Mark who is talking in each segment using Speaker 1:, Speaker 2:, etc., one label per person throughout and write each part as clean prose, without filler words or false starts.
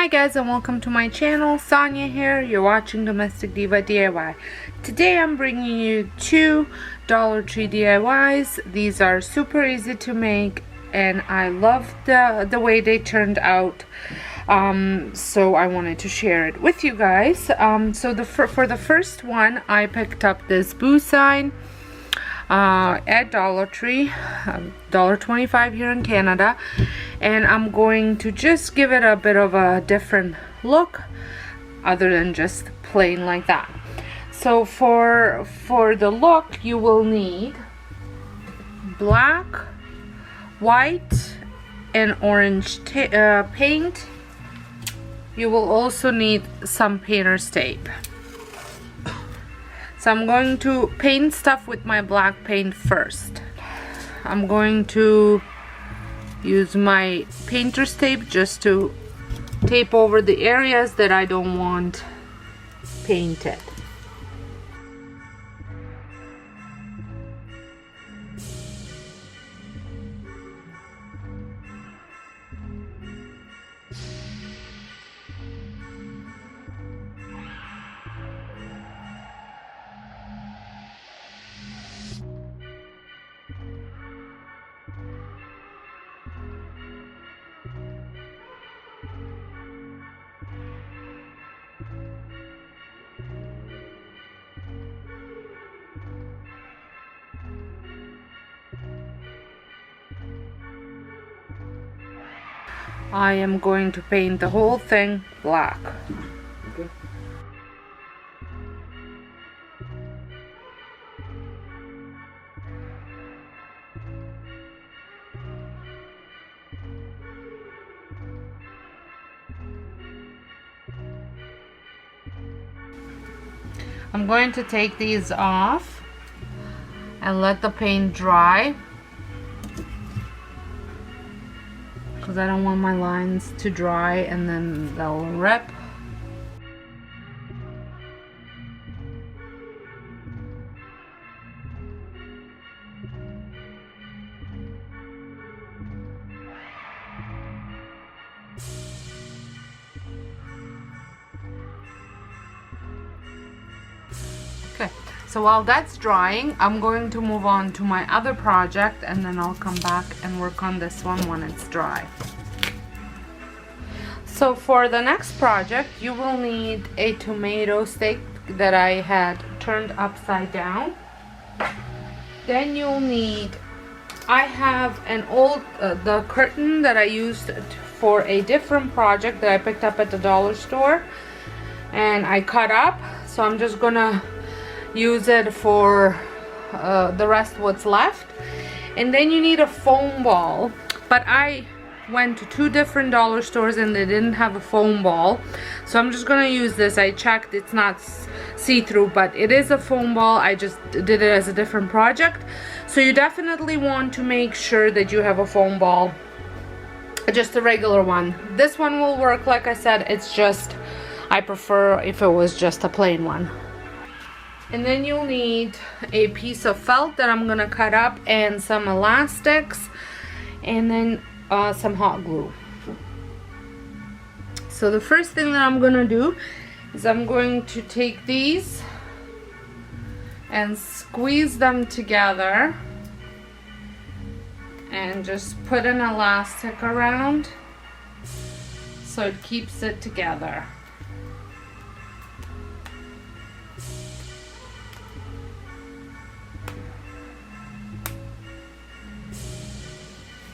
Speaker 1: Hi guys, and welcome to my channel. Sonja here. You're watching Domestic Diva DIY. Today I'm bringing you two Dollar Tree DIYs. These are super easy to make and I love the way they turned out. So I wanted to share it with you guys. For the first one, I picked up this boo sign at Dollar Tree, $1.25 here in Canada, and I'm going to just give it a bit of a different look other than just plain like that. So for the look, you will need black, white, and orange paint. You will also need some painter's tape. So I'm going to paint stuff with my black paint first. I'm going to use my painter's tape just to tape over the areas that I don't want painted. I am going to paint the whole thing black. Okay. I'm going to take these off and let the paint dry, because I don't want my lines to dry and then they'll rip. Okay, so while that's drying, I'm going to move on to my other project and then I'll come back and work on this one when it's dry. So for the next project, you will need a tomato stick that I had turned upside down. Then you'll need, I have an old, the curtain that I used for a different project that I picked up at the dollar store and I cut up. So I'm just gonna use it for the rest what's left. And then you need a foam ball, but I went to two different dollar stores and they didn't have a foam ball, so I'm just gonna use this. I checked, it's not see-through, but it is a foam ball. I just did it as a different project. So you definitely want to make sure that you have a foam ball, just a regular one. This one will work, like I said, it's just I prefer if it was just a plain one. And then you'll need a piece of felt that I'm gonna cut up and some elastics and then some hot glue. So the first thing that I'm gonna do is I'm going to take these and squeeze them together and just put an elastic around so it keeps it together.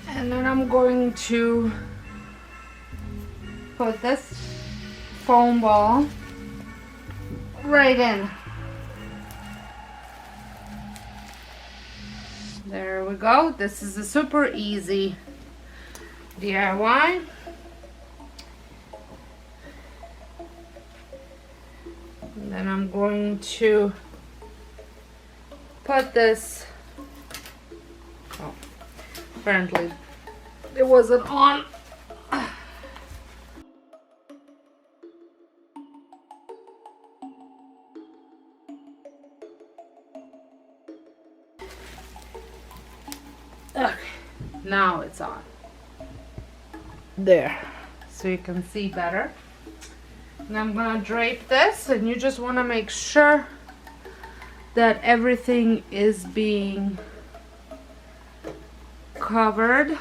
Speaker 1: And then I'm going to put this foam ball right in. There we go. This is a super easy DIY. And then I'm going to put this, oh, apparently it wasn't on. Okay, now it's on. There. so you can see better. And I'm gonna drape this, and you just want to make sure that everything is being covered.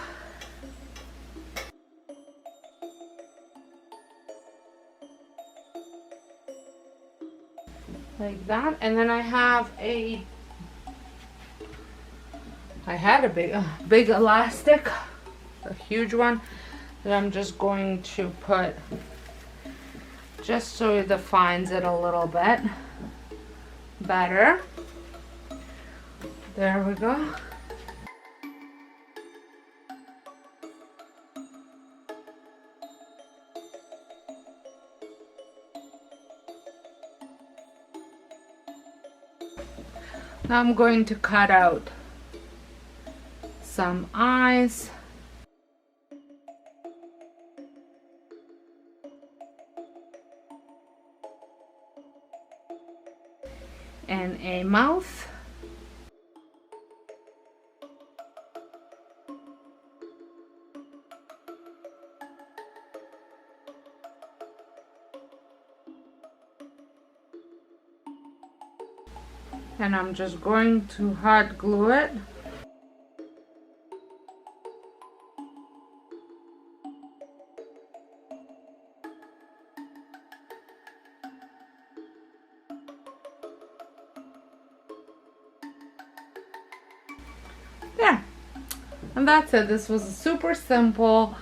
Speaker 1: Like that. And then I had a big elastic, a huge one, that I'm just going to put just so it defines it a little bit better. There we go. Now I'm going to cut out some eyes. And a mouth. And I'm just going to hot glue it. There. And that's it. This was a super simple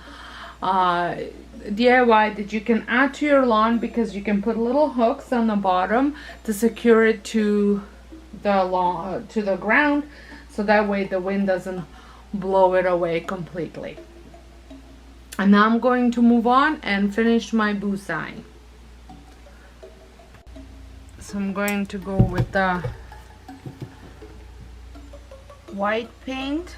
Speaker 1: DIY that you can add to your lawn, because you can put little hooks on the bottom to secure it to the lawn, to the ground, so that way the wind doesn't blow it away completely. And now I'm going to move on and finish my boo sign. So I'm going to go with the white paint.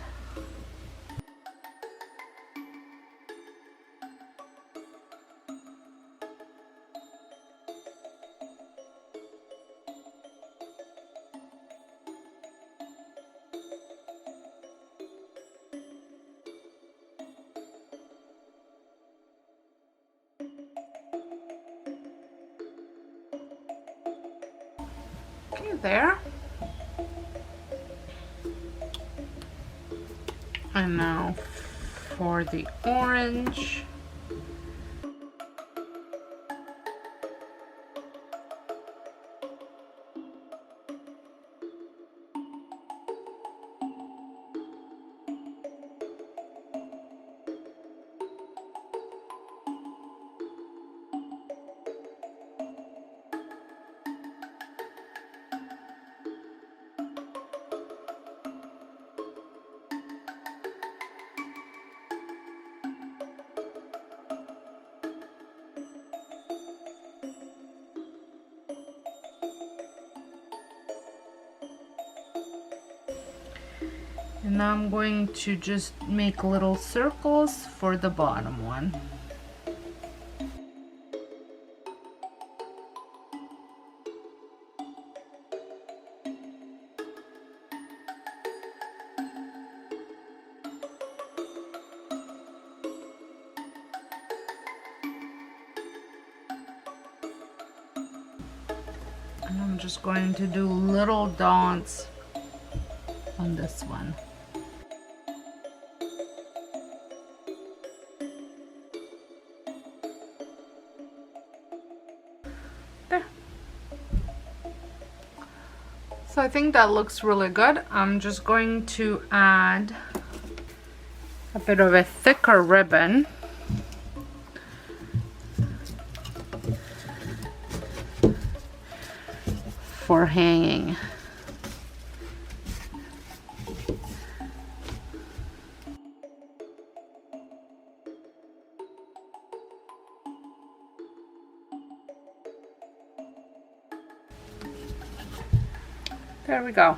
Speaker 1: Okay, there. And now for the orange. And now I'm going to just make little circles for the bottom one. And I'm just going to do little dots on this one. There. So I think that looks really good. I'm just going to add a bit of a thicker ribbon. For hanging. There we go.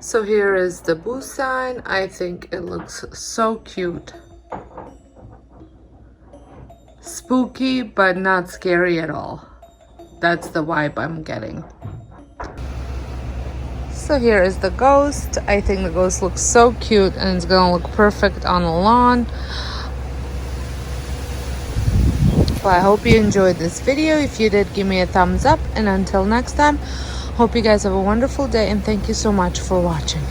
Speaker 1: So here is the boo sign. I think it looks so cute. Spooky, but not scary at all. That's the vibe I'm getting. So here is the ghost. I think the ghost looks so cute and it's gonna look perfect on the lawn. Well, I hope you enjoyed this video. If you did, give me a thumbs up, and until next time, hope you guys have a wonderful day, and thank you so much for watching.